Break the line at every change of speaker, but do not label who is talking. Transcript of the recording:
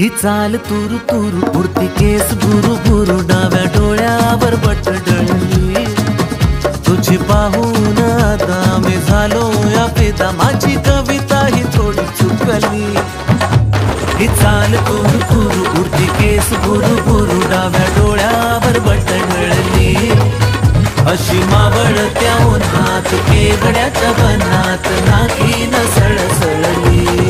ही चाल तुरु तुरु उडती केस भुरु भुरु डाव्या डोळ्यावर बट डळली तुझी पाहून आता मी झालो या फिदा माझी कविता ही थोडी चुकली ही चाल तुरु तुरु उडती केस भुरु भुरु डाव्या डोळ्यावर बट डळली अशी मावळत्या उन्हात केवड्याच्या बनात नाकी न सळसळली